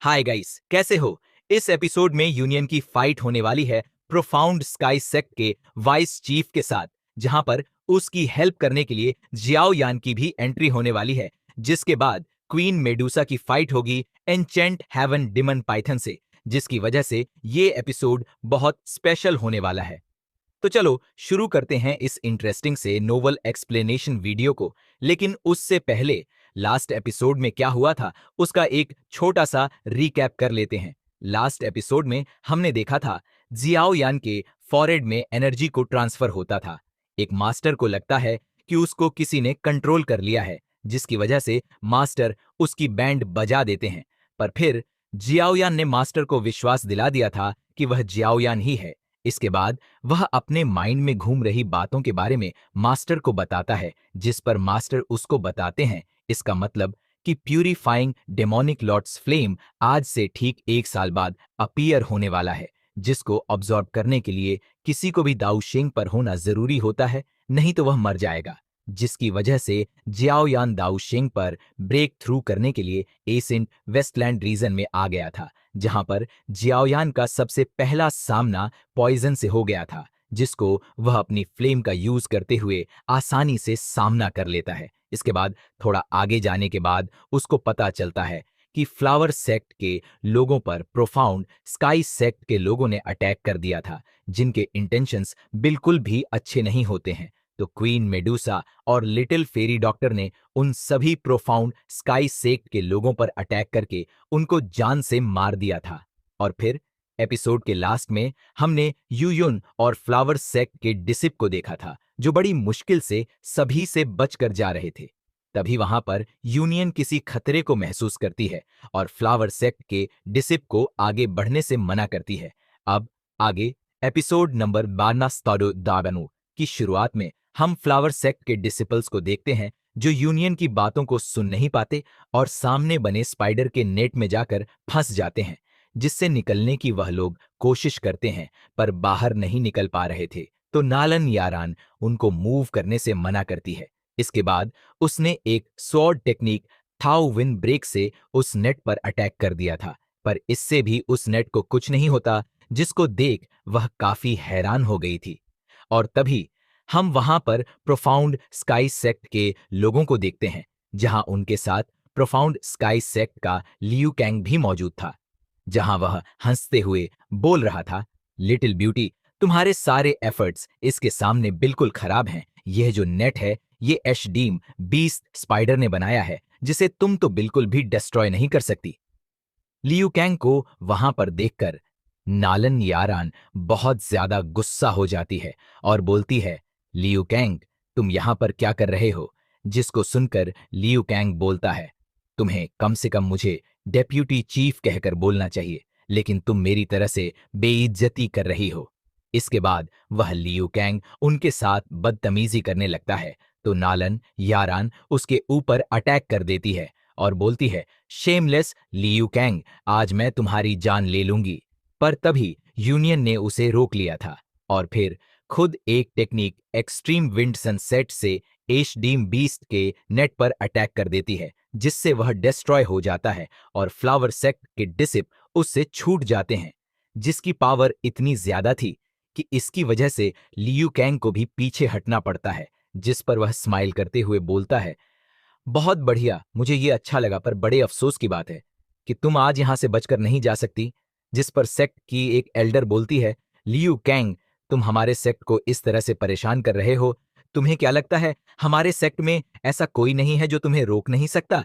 Hi guys, कैसे हो? इस एपिसोड में यूनियन की फाइट होने वाली है प्रोफाउंड स्काई सेक्ट के वाइस चीफ के साथ, जहां पर उसकी हेल्प करने के लिए जियाओ यान की भी एंट्री होने वाली है, जिसके बाद क्वीन मेडुसा की फाइट होगी एन्चेंट हेवन डिमन पाइथन से, जिसकी वजह से ये एपिसोड बहुत स्पेशल होने वाला है। तो चलो शुरू करते हैं इस इंटरेस्टिंग से नोवल एक्सप्लेनेशन वीडियो को। लेकिन उससे पहले लास्ट एपिसोड में क्या हुआ था उसका एक छोटा सा रिकैप कर लेते हैं। लास्ट एपिसोड में हमने देखा था जियाओ यान के फॉरहेड में एनर्जी को ट्रांसफर होता था। एक मास्टर को लगता है कि उसको किसी ने कंट्रोल कर लिया है, जिसकी वजह से मास्टर उसकी बैंड बजा देते हैं। पर फिर जियाओ यान ने मास्टर को विश्वास दिला दिया था कि वह जियाओ यान ही है। इसके बाद वह अपने माइंड में घूम रही बातों के बारे में मास्टर को बताता है, जिस पर मास्टर उसको बताते हैं इसका मतलब कि प्यूरिफाइंग डेमोनिक लॉर्ड्स फ्लेम आज से ठीक 1 साल बाद अपीयर होने वाला है, जिसको ऑब्जॉर्ब करने के लिए किसी को भी दाऊ शेंग पर होना जरूरी होता है, नहीं तो वह मर जाएगा। जिसकी वजह से जियाओ यान दाऊ शेंग पर ब्रेक थ्रू करने के लिए एसेंट वेस्टलैंड रीजन में आ गया था, जहां पर जियाओयान का सबसे पहला सामना पॉइजन से हो गया था, जिसको वह अपनी फ्लेम का यूज करते हुए आसानी से सामना कर लेता है। इसके बाद थोड़ा आगे जाने के बाद उसको पता चलता है कि फ्लावर सेक्ट के लोगों पर प्रोफाउंड स्काई सेक्ट के लोगों ने अटैक कर दिया था, जिनके इंटेंशंस बिल्कुल भी अच्छे नहीं होते हैं। तो क्वीन मेडुसा और लिटिल फेरी डॉक्टर ने उन सभी प्रोफाउंड स्काई सेक्ट के लोगों पर अटैक करके उनको जान से मार दिया था। और फिर एपिसोड के लास्ट में हमने यूयुन और फ्लावर सेक्ट के डिसिप को देखा था, जो बड़ी मुश्किल से सभी से बचकर जा रहे थे। तभी वहां पर यूनियन किसी खतरे को महसूस करती है और फ्लावर सेक्ट के डिसिप को आगे बढ़ने से मना करती है। अब आगे एपिसोड नंबर 12 दाबनु की शुरुआत में हम फ्लावर सेक्ट के डिसिपल्स को देखते हैं, जो यूनियन की बातों को सुन नहीं पाते और सामने बने स्पाइडर के नेट में जाकर फंस जाते हैं, जिससे निकलने की वह लोग कोशिश करते हैं पर बाहर नहीं निकल पा रहे थे। तो नालन यारान उनको मूव करने से मना करती है। इसके बाद उसने एक स्वॉर्ड टेक्निक थाओ विन ब्रेक से उस नेट पर अटैक कर दिया था, पर इससे भी उस नेट को कुछ नहीं होता, जिसको देख वह काफी हैरान हो गई थी। और तभी हम वहां पर प्रोफाउंड स्काई सेक्ट के लोगों को देखते हैं, जहां उनके साथ प्रोफाउंड स्काई सेक्ट का लियू कैंग भी मौजूद था, जहां वह हंसते हुए बोल रहा था, लिटिल ब्यूटी, तुम्हारे सारे एफर्ट्स इसके सामने बिल्कुल खराब हैं। यह जो नेट है ये एशडीम बीस्ट स्पाइडर ने बनाया है, जिसे तुम तो बिल्कुल भी डिस्ट्रॉय नहीं कर सकती। लियू कैंग को वहां पर देखकर नालन यारान बहुत ज्यादा गुस्सा हो जाती है और बोलती है, लियू कैंग, तुम यहां पर क्या कर रहे हो? जिसको सुनकर लियू कैंग बोलता है, तुम्हें कम से कम मुझे डेप्यूटी चीफ कहकर बोलना चाहिए, लेकिन तुम मेरी तरह से बेइज्जती कर रही हो। इसके बाद वह लियू कैंग उनके साथ बदतमीजी करने लगता है, तो नालन यारान उसके ऊपर अटैक कर देती है और बोलती है, शेमलेस लियू कैंग, आज मैं तुम्हारी जान ले लूंगी। पर तभी यूनियन ने उसे रोक लिया था और फिर खुद एक टेक्निक एक्सट्रीम विंड सनसेट से एशडीम बीस्ट के नेट पर अटैक कर देती है, जिससे वह डिस्ट्रॉय हो जाता है और फ्लावर सेक्ट के डिसिप उससे छूट जाते हैं, जिसकी पावर इतनी ज्यादा थी कि इसकी वजह से लियू कैंग को भी पीछे हटना पड़ता है, जिस पर वह स्माइल करते हुए बोलता है, बहुत बढ़िया, मुझे ये अच्छा लगा, पर बड़े अफसोस की बात है कि तुम आज यहां से बचकर नहीं जा सकती। जिस पर सेक्ट की एक एल्डर बोलती है, लियू कैंग, तुम हमारे सेक्ट को इस तरह से परेशान कर रहे हो, तुम्हें क्या लगता है हमारे सेक्ट में ऐसा कोई नहीं है जो तुम्हें रोक नहीं सकता?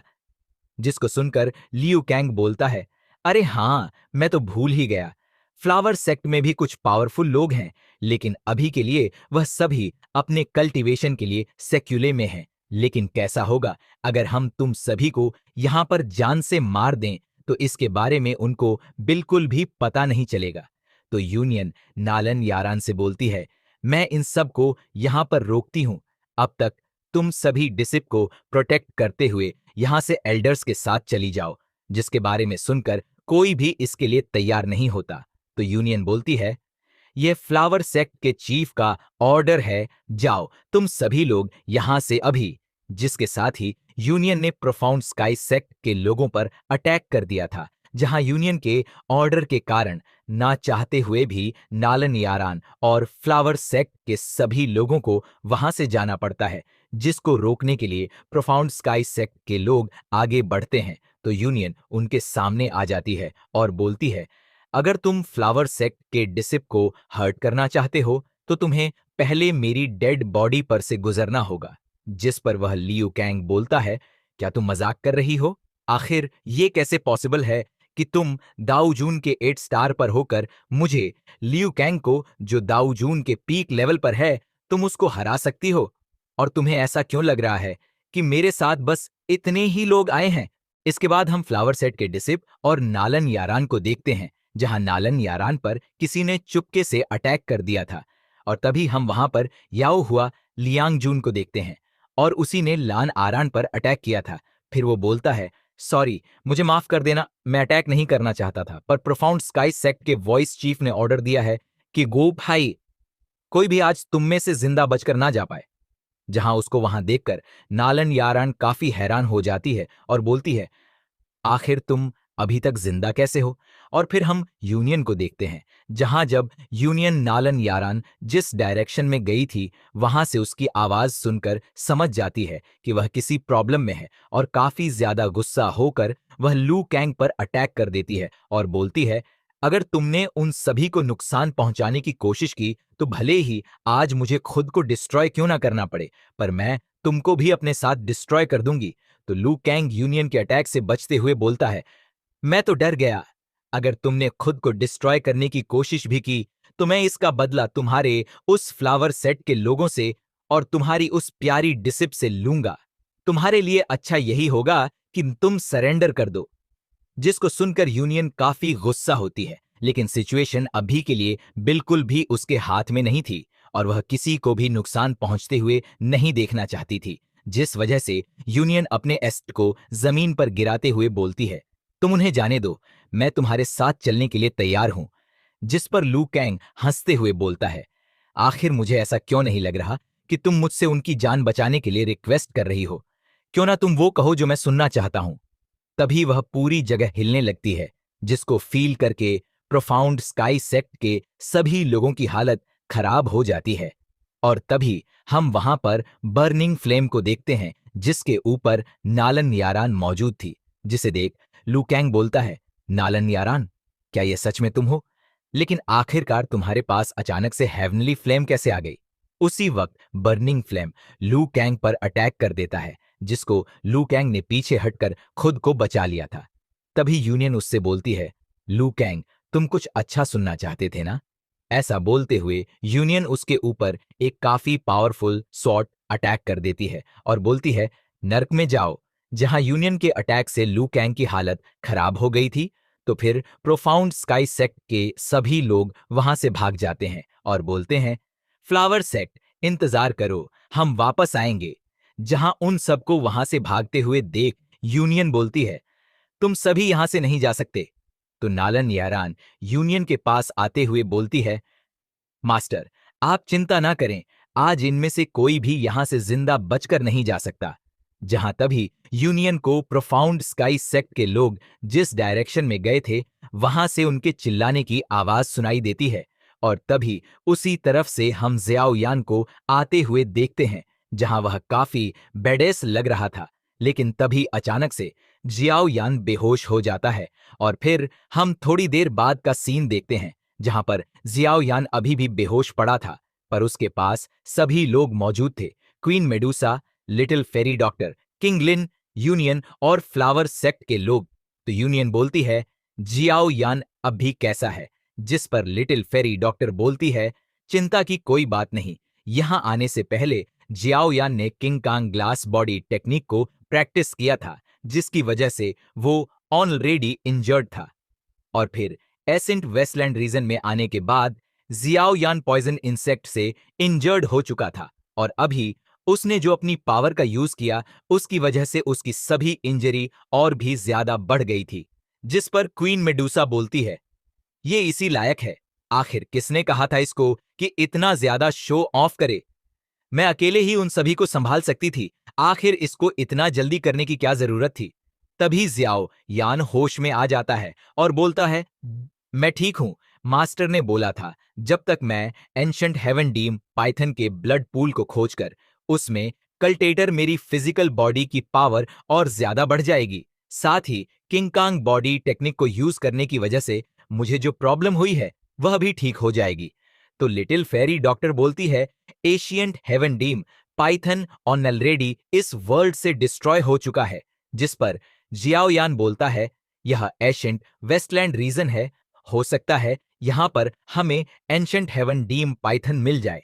जिसको सुनकर लियू कैंग बोलता है, अरे हाँ, मैं तो भूल ही गया, फ्लावर सेक्ट में भी कुछ पावरफुल लोग हैं, लेकिन अभी के लिए वह सभी अपने कल्टीवेशन के लिए सेक्युले में हैं। लेकिन कैसा होगा अगर हम तुम सभी को यहां पर जान से मार दें, तो इसके बारे में उनको बिल्कुल भी पता नहीं चलेगा। तो यूनियन नालन यारान से बोलती है, मैं इन सब को यहां पर रोकती हूं, अब तक तुम सभी डिसिप को प्रोटेक्ट करते हुए यहां से एल्डर्स के साथ चली जाओ। जिसके बारे में सुनकर कोई भी इसके लिए तैयार नहीं होता। तो यूनियन बोलती है, यह फ्लावर सेक्ट के चीफ का ऑर्डर है, जाओ तुम सभी लोग यहां से अभी। जिसके साथ ही यूनियन ने प्रोफाउंड स्काई सेक्ट के लोगों पर अटैक कर दिया था, जहां यूनियन के ऑर्डर के कारण ना चाहते हुए भी नालन यारान और फ्लावर सेक्ट के सभी लोगों को वहां से जाना पड़ता है, जिसको रोकने के लिए प्रोफाउंड स्काई सेक्ट के लोग आगे बढ़ते हैं तो यूनियन उनके सामने आ जाती है और बोलती है, अगर तुम फ्लावर सेक्ट के डिसिप को हर्ट करना चाहते हो तो तुम्हें पहले मेरी डेड बॉडी पर से गुजरना होगा। जिस पर वह लियू कैंग बोलता है, क्या तुम मजाक कर रही हो? आखिर ये कैसे पॉसिबल है कि तुम दाऊजून के 8 स्टार पर होकर मुझे, लियू कैंग को, जो दाऊजून के पीक लेवल पर है, तुम उसको हरा सकती हो? और तुम्हें ऐसा क्यों लग रहा है कि मेरे साथ बस इतने ही लोग आए हैं? इसके बाद हम फ्लावर सेट के डिसिप और नालन यारान को देखते हैं, जहां नालन यारान पर किसी ने चुपके से अटैक कर दिया था। और तभी हम वहां पर याओ हुआ लियांग जून को देखते हैं और उसी ने लान आरान पर अटैक किया था। फिर वो बोलता है, सॉरी, मुझे माफ कर देना, मैं अटैक नहीं करना चाहता था, पर प्रोफाउंड स्काई सेक्ट के वॉइस चीफ ने ऑर्डर दिया है कि गो भाई, कोई भी आज तुम में से जिंदा बचकर ना जा पाए। जहां उसको वहां देखकर नालन यारान काफी हैरान हो जाती है और बोलती है, आखिर तुम अभी तक जिंदा कैसे हो? और फिर हम यूनियन को देखते हैं, जहां जब यूनियन नालन यारान जिस डायरेक्शन में गई थी वहां से उसकी आवाज सुनकर समझ जाती है कि वह किसी प्रॉब्लम में है और काफी ज्यादा गुस्सा होकर वह लू कैंग पर अटैक कर देती है और बोलती है, अगर तुमने उन सभी को नुकसान पहुंचाने की कोशिश की तो भले ही आज मुझे खुद को डिस्ट्रॉय क्यों ना करना पड़े, पर मैं तुमको भी अपने साथ डिस्ट्रॉय कर दूंगी। तो लू कैंग यूनियन के अटैक से बचते हुए बोलता है, मैं तो डर गया, अगर तुमने खुद को डिस्ट्रॉय करने की कोशिश भी की तो मैं इसका बदला तुम्हारे उस फ्लावर सेट के लोगों से और तुम्हारी उस प्यारी डिसिप से लूंगा। तुम्हारे लिए अच्छा यही होगा कि तुम सरेंडर कर दो। जिसको सुनकर यूनियन काफी गुस्सा होती है, लेकिन सिचुएशन अभी के लिए बिल्कुल भी उसके हाथ में नहीं थी और वह किसी को भी नुकसान पहुंचते हुए नहीं देखना चाहती थी, जिस वजह से यूनियन अपने एस्ट को जमीन पर गिराते हुए बोलती है, तुम उन्हें जाने दो, मैं तुम्हारे साथ चलने के लिए तैयार हूं। जिस पर लू कैंग हंसते हुए बोलता है, आखिर मुझे ऐसा क्यों नहीं लग रहा कि तुम मुझसे उनकी जान बचाने के लिए रिक्वेस्ट कर रही हो? क्यों ना तुम वो कहो जो मैं सुनना चाहता हूं। तभी वह पूरी जगह हिलने लगती है, जिसको फील करके प्रोफाउंड स्काई सेक्ट के सभी लोगों की हालत खराब हो जाती है। और तभी हम वहां पर बर्निंग फ्लेम को देखते हैं, जिसके ऊपर नालन यारान मौजूद थी, जिसे देख लू कैंग बोलता है, नालन यारान, क्या यह सच में तुम हो? लेकिन आखिरकार तुम्हारे पास अचानक से हेवनली फ्लेम कैसे आ गई? उसी वक्त बर्निंग फ्लेम लू कैंग पर अटैक कर देता है, जिसको लू कैंग ने पीछे हटकर खुद को बचा लिया था। तभी यूनियन उससे बोलती है, लू कैंग, तुम कुछ अच्छा सुनना चाहते थे ना? ऐसा बोलते हुए यूनियन उसके ऊपर एक काफी पावरफुल शॉट अटैक कर देती है और बोलती है, नर्क में जाओ। जहां यूनियन के अटैक से लू कैंग की हालत खराब हो गई थी, तो फिर प्रोफाउंड स्काई सेक्ट के सभी लोग वहां से भाग जाते हैं और बोलते हैं, फ्लावर सेक्ट, इंतजार करो, हम वापस आएंगे। जहां उन सबको वहां से भागते हुए देख यूनियन बोलती है, तुम सभी यहां से नहीं जा सकते। तो नालन यारान यूनियन के पास आते हुए बोलती है, मास्टर, आप चिंता ना करें, आज इनमें से कोई भी यहां से जिंदा बचकर नहीं जा सकता। जहां तभी यूनियन को प्रोफाउंड स्काई सेक्ट के लोग जिस डायरेक्शन में गए थे वहां से उनके चिल्लाने की आवाज सुनाई देती है और तभी उसी तरफ से हम जियाओ यान को आते हुए देखते हैं, जहां वह काफी बेडेस लग रहा था। लेकिन तभी अचानक से जियाओ यान बेहोश हो जाता है और फिर हम थोड़ी देर बाद का सीन देखते हैं, जहां पर जियाओ यान अभी भी बेहोश पड़ा था, पर उसके पास सभी लोग मौजूद थे, queen Medusa, little fairy doctor, king लिन, यूनियन और फ्लावर सेक्ट के लोग। तो यूनियन बोलती है, जियाओ यान अब भी कैसा है? जिस पर लिटिल फेरी डॉक्टर बोलती है, चिंता की कोई बात नहीं, यहां आने से पहले जियाओ यान ने किंग कांग ग्लास बॉडी टेक्निक को प्रैक्टिस किया था, जिसकी वजह से वो ऑलरेडी इंजर्ड था। और फिर एसेंट वेस्टलैंड रीजन में आने के बाद जियाओ यान पॉइजन इंसेक्ट से इंजर्ड हो चुका था और अभी उसने जो अपनी पावर का यूज किया उसकी वजह से उसकी सभी इंजरी और भी ज्यादा बढ़ गई थी। जिस पर क्वीन मेडुसा बोलती है, ये इसी लायक है, आखिर किसने कहा था इसको कि इतना ज्यादा शो ऑफ करे? मैं अकेले ही उन सभी को संभाल सकती थी, आखिर इसको इतना जल्दी करने की क्या जरूरत थी? तभी जियाओ यान होश में आ जाता है और बोलता है, मैं ठीक हूं। मास्टर ने बोला था जब तक मैं एंशंट हेवन डीम पाइथन के ब्लड पूल को खोजकर उसमें कल्टेटर मेरी फिजिकल बॉडी की पावर और ज्यादा बढ़ जाएगी। साथ ही किंग कांग बॉडी टेक्निक को यूज करने की वजह से मुझे जो प्रॉब्लम हुई है वह भी ठीक हो जाएगी। तो लिटिल फेरी डॉक्टर बोलती है, एशियंट हेवन डीम पाइथन ऑलरेडी इस वर्ल्ड से डिस्ट्रॉय हो चुका है। जिस पर जियाओयान बोलता है, यह एशियंट वेस्टलैंड रीजन है, हो सकता है यहां पर हमें एंशंट हेवन डीम पाइथन मिल जाए।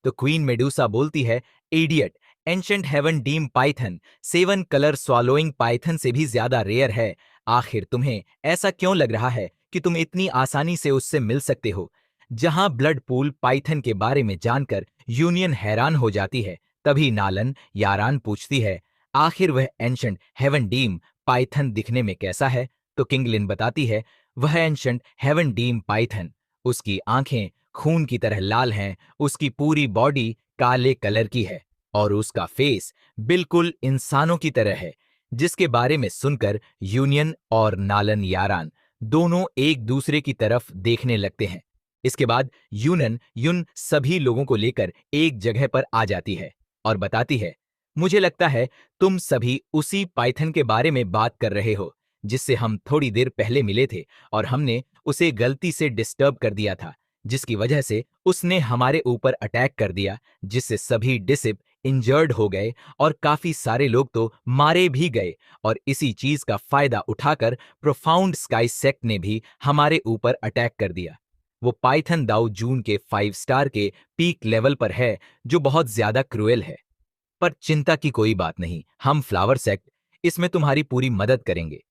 तो क्वीन मेडुसा बोलती है, इडियट, एंशंट हेवन डीम पाइथन 7 कलर स्वालोइंग पाइथन से भी ज्यादा रेयर है। आखिर तुम्हें ऐसा क्यों लग रहा है कि तुम इतनी आसानी से उससे मिल सकते हो? जहां ब्लड पूल पाइथन के बारे में जानकर यूनियन हैरान हो जाती है, तभी नालन यारान पूछती है, आखिर वह एंशंट हेवन डीम पाइथन दिखने में कैसा है? तो किंगलिन बताती है, वह एंशंट हेवन डीम पाइथन, उसकी आंखें खून की तरह लाल हैं, उसकी पूरी बॉडी काले कलर की है और उसका फेस बिल्कुल इंसानों की तरह है। जिसके बारे में सुनकर यूनियन और नालन यारान दोनों एक दूसरे की तरफ देखने लगते हैं। इसके बाद यूनन युन सभी लोगों को लेकर एक जगह पर आ जाती है और बताती है, मुझे लगता है तुम सभी उसी पाइथन के बारे में बात कर रहे हो जिससे हम थोड़ी देर पहले मिले थे और हमने उसे गलती से डिस्टर्ब कर दिया था, जिसकी वजह से उसने हमारे ऊपर अटैक कर दिया, जिससे सभी डिसिप इंजर्ड हो गए और काफी सारे लोग तो मारे भी गए। और इसी चीज का फायदा उठाकर प्रोफाउंड स्काई सेक्ट ने भी हमारे ऊपर अटैक कर दिया। वो पाइथन दाऊ जून के 5 स्टार के पीक लेवल पर है, जो बहुत ज्यादा क्रूएल है। पर चिंता की कोई बात नहीं, हम फ्लावर सेक्ट इसमें तुम्हारी पूरी मदद करेंगे।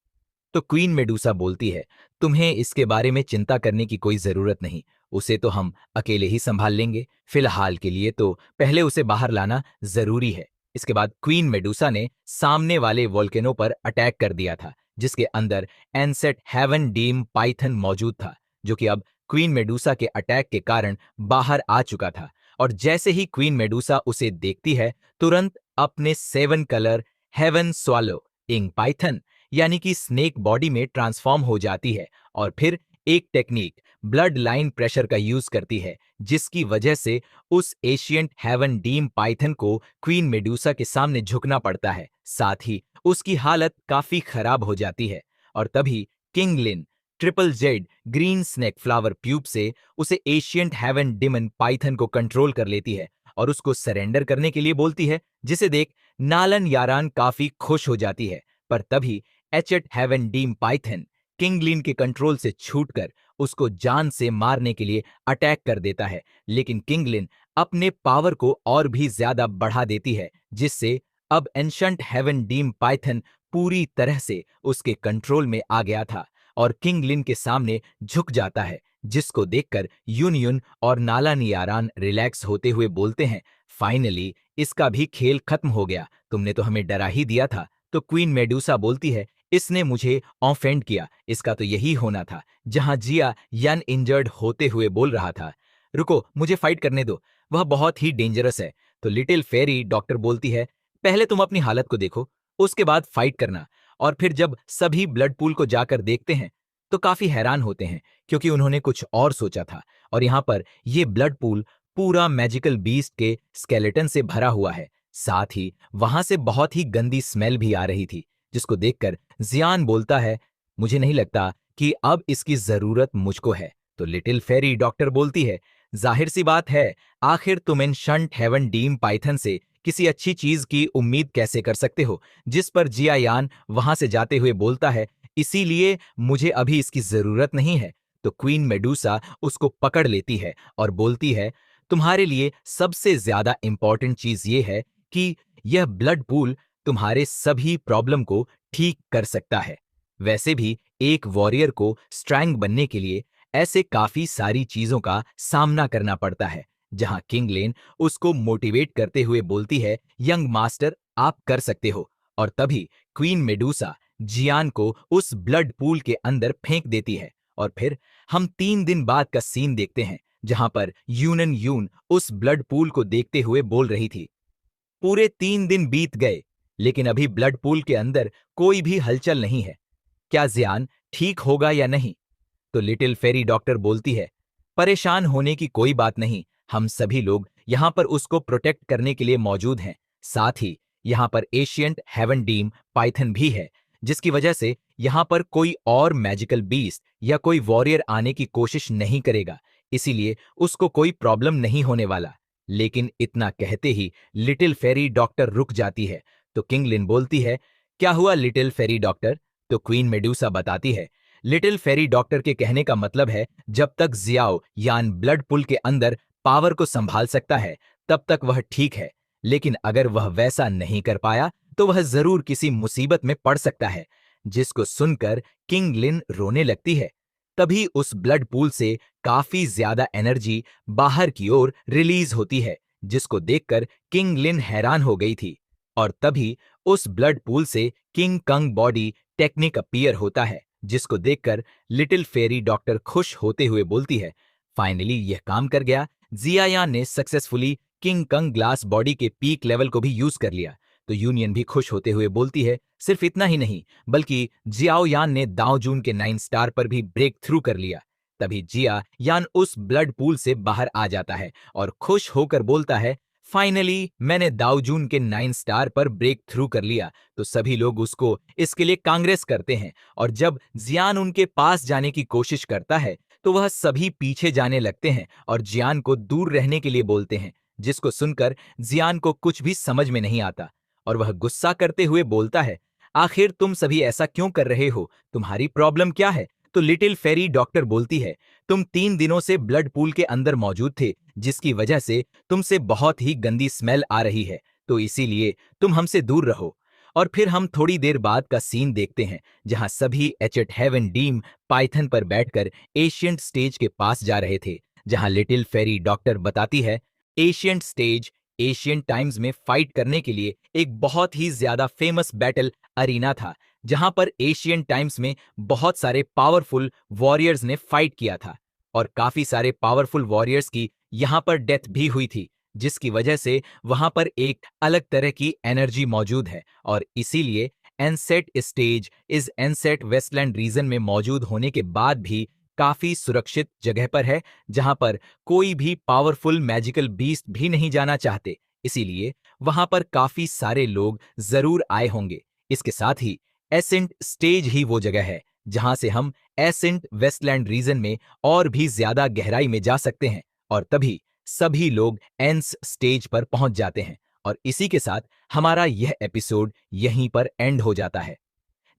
तो क्वीन मेडुसा बोलती है, तुम्हें इसके बारे में चिंता करने की कोई जरूरत नहीं, उसे तो हम अकेले ही संभाल लेंगे। फिलहाल के लिए तो पहले उसे बाहर लाना जरूरी है। इसके बाद क्वीन मेडुसा ने सामने वाले वोल्केनो पर अटैक कर दिया था, जिसके अंदर एनसेट हेवन डीम पाइथन मौजूद था, जो कि अब क्वीन मेडुसा के अटैक के कारण बाहर आ चुका था। और जैसे ही क्वीन मेडुसा उसे देखती है, तुरंत अपने 7 कलर हेवन स्वालो इंग पाइथन यानी कि स्नेक बॉडी में ट्रांसफॉर्म हो जाती है और फिर एक टेक्निक ब्लड लाइन प्रेशर का यूज करती है, जिसकी वजह से उस एशियंट हेवन डीम पाइथन को क्वीन मेडुसा के सामने झुकना पड़ता है। साथ ही उसकी हालत काफी खराब हो जाती है और तभी Qinglin triple jade green snake flower प्यूब से उसे एशियंट हेवन डिमन पाइथन को कंट्रोल कर लेती है और उसको सरेंडर करने के लिए बोलती है, जिसे देख नालन यारान काफी खुश हो जाती है। पर तभी एचेट हेवन डीम पाइथन किंगलिन के कंट्रोल से छूटकर उसको जान से मारने के लिए अटैक कर देता है, लेकिन किंगलिन अपने पावर को और भी ज्यादा बढ़ा देती है, जिससे अब एंशंट हेवन डीम पाइथन पूरी तरह से उसके कंट्रोल में आ गया था और किंगलिन के सामने झुक जाता है, जिसको देखकर यून और नालानियारान रिलैक्स होते हुए बोलते हैं, फाइनली इसका भी खेल खत्म हो गया, तुमने तो हमें डरा ही दिया था। तो क्वीन मेडुसा बोलती है, इसने मुझे ऑफेंड किया, इसका तो यही होना था। जहां जिया यन इंजर्ड होते हुए बोल रहा था, रुको मुझे फाइट करने दो, वह बहुत ही डेंजरस है। तो लिटिल फेरी डॉक्टर बोलती है, पहले तुम अपनी हालत को देखो, उसके बाद फाइट करना। और फिर जब सभी ब्लड पूल को जाकर देखते हैं तो काफी हैरान होते हैं, क्योंकि उन्होंने कुछ और सोचा था और यहाँ पर ये ब्लड पूल पूरा मैजिकल बीस्ट के स्केलेटन से भरा हुआ है। साथ ही वहां से बहुत ही गंदी स्मेल भी आ रही थी, जिसको देखकर जियान बोलता है, मुझे नहीं लगता कि अब इसकी जरूरत मुझको है। तो लिटिल फेरी डॉक्टर बोलती है, जाहिर सी बात है, आखिर तुम इन शंट हेवन डीम पाइथन से किसी अच्छी चीज की उम्मीद कैसे कर सकते हो? जिस पर जियायान वहां से जाते हुए बोलता है, इसीलिए मुझे अभी इसकी जरूरत नहीं है। तो क्वीन मेडुसा उसको पकड़ लेती है और बोलती है, तुम्हारे लिए सबसे ज्यादा इंपॉर्टेंट चीज ये है कि यह ब्लड पूल तुम्हारे सभी प्रॉब्लम को ठीक कर सकता है। वैसे भी एक वॉरियर को स्ट्रैंग बनने के लिए ऐसे काफी सारी चीजों का सामना करना पड़ता है। जहां किंगलेन उसको मोटिवेट करते हुए बोलती है, यंग मास्टर आप कर सकते हो। और तभी क्वीन मेडुसा जियान को उस ब्लड पूल के अंदर फेंक देती है और फिर हम 3 दिन बाद का सीन देखते हैं, जहां पर यूनन यून उस ब्लड पूल को देखते हुए बोल रही थी, पूरे 3 दिन बीत गए लेकिन अभी ब्लड पूल के अंदर कोई भी हलचल नहीं है। क्या जियान ठीक होगा या नहीं? तो लिटिल फेरी डॉक्टर बोलती है, परेशान होने की कोई बात नहीं, हम सभी लोग यहां पर उसको प्रोटेक्ट करने के लिए मौजूद हैं। साथ ही यहां पर एशियंट हेवन डीम पाइथन भी है, जिसकी वजह से यहां पर कोई और मैजिकल बीस्ट या कोई वॉरियर आने की कोशिश नहीं करेगा, इसीलिए उसको कोई प्रॉब्लम नहीं होने वाला। लेकिन इतना कहते ही लिटिल फेरी डॉक्टर रुक जाती है। तो किंग लिन बोलती है, क्या हुआ लिटिल फेरी डॉक्टर? तो क्वीन मेडुसा बताती है, लिटिल फेरी डॉक्टर के कहने का मतलब है जब तक जियाओ यान ब्लड पुल के अंदर पावर को संभाल सकता है तब तक वह ठीक है, लेकिन अगर वह वैसा नहीं कर पाया तो वह जरूर किसी मुसीबत में पड़ सकता है। जिसको सुनकर किंग लिन रोने लगती है। तभी उस ब्लड पूल से काफी ज्यादा एनर्जी बाहर की ओर रिलीज होती है, जिसको देखकर किंग लिन हैरान हो गई थी। और तभी उस ब्लड पूल से king Kang body technique appear होता है, जिसको देखकर लिटिल फेरी डॉक्टर खुश होते हुए बोलती है, फाइनली यह काम कर गया। जियायान ने successfully king Kang glass body के पीक लेवल को भी यूज कर लिया। तो यूनियन भी खुश होते हुए बोलती है, सिर्फ इतना ही नहीं बल्कि जियाओ यान ने दाओ जून के 9 स्टार पर भी ब्रेक थ्रू कर लिया। तभी जिया यान उस ब्लड पूल से बाहर आ जाता है और खुश होकर बोलता है, फाइनली मैंने दाओ जून के 9 स्टार पर ब्रेक थ्रू कर लिया। तो सभी लोग उसको इसके लिए कांग्रेस करते हैं और जब जियान उनके पास जाने की कोशिश करता है तो वह सभी पीछे जाने लगते हैं और जियान को दूर रहने के लिए बोलते हैं, जिसको सुनकर जियान को कुछ भी समझ में नहीं आता और वह गुस्सा करते हुए बोलता है, आखिर तुम सभी ऐसा क्यों कर रहे हो? तुम्हारी प्रॉब्लम क्या है? तो लिटिल फेरी डॉक्टर बोलती है, तुम 3 दिनों से ब्लड पूल के अंदर मौजूद थे, जिसकी वजह से तुमसे बहुत ही गंदी स्मेल आ रही है, तो इसीलिए तुम हमसे दूर रहो। और फिर हम थोड़ी देर बाद का सीन देखते हैं, जहां सभी एचेट हेवन डीम पाइथन पर बैठकर एशियंट स्टेज के पास जा रहे थे, जहां लिटिल फेरी डॉक्टर बताती है, एशियंट स्टेज एशियंट टाइम्स में फाइट करने के लिए एक बहुत ही ज्यादा फेमस बैटल अरीना था, जहां पर एशियन टाइम्स में बहुत सारे पावरफुल वॉरियर्स ने फाइट किया था और काफी सारे पावरफुल वॉरियर्स की यहां पर डेथ भी हुई थी, जिसकी वजह से वहां पर एक अलग तरह की एनर्जी मौजूद है और इसीलिए एनसेट स्टेज इस एनसेट वेस्टलैंड रीजन में मौजूद होने के बाद भी काफी सुरक्षित जगह पर है, जहां पर कोई भी पावरफुल मैजिकल बीस्ट भी नहीं जाना चाहते, इसीलिए वहां पर काफी सारे लोग जरूर आए होंगे। इसके साथ ही एसेंट स्टेज ही वो जगह है जहां से हम एसेंट वेस्टलैंड रीजन में और भी ज्यादा गहराई में जा सकते हैं और तभी सभी लोग एंस स्टेज पर पहुंच जाते हैं और इसी के साथ हमारा यह एपिसोड यहीं पर एंड हो जाता है।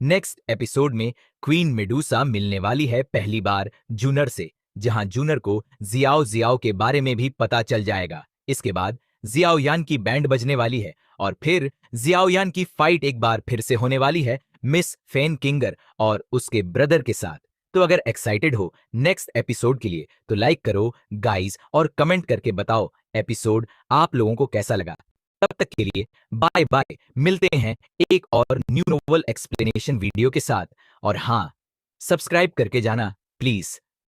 नेक्स्ट एपिसोड में क्वीन मेडुसा मिलने वाली है पहली बार जूनर से, जहां जूनर को जियाओ जियाओ के बारे में भी पता चल जाएगा। इसके बाद जियाओ यान की बैंड बजने वाली है और फिर जियाओ यान की फाइट एक बार फिर से होने वाली है मिस फेन किंगर और उसके ब्रदर के साथ। तो अगर एक्साइटेड हो नेक्स्ट एपिसोड के लिए तो लाइक करो गाइस और कमेंट करके बताओ एपिसोड आप लोगों को कैसा लगा। तब तक के लिए बाय बाय, मिलते हैं एक और न्यू नोवेल एक्सप्लेनेशन वीडियो के साथ। और हाँ, सब्सक्राइब करके जाना प्लीज।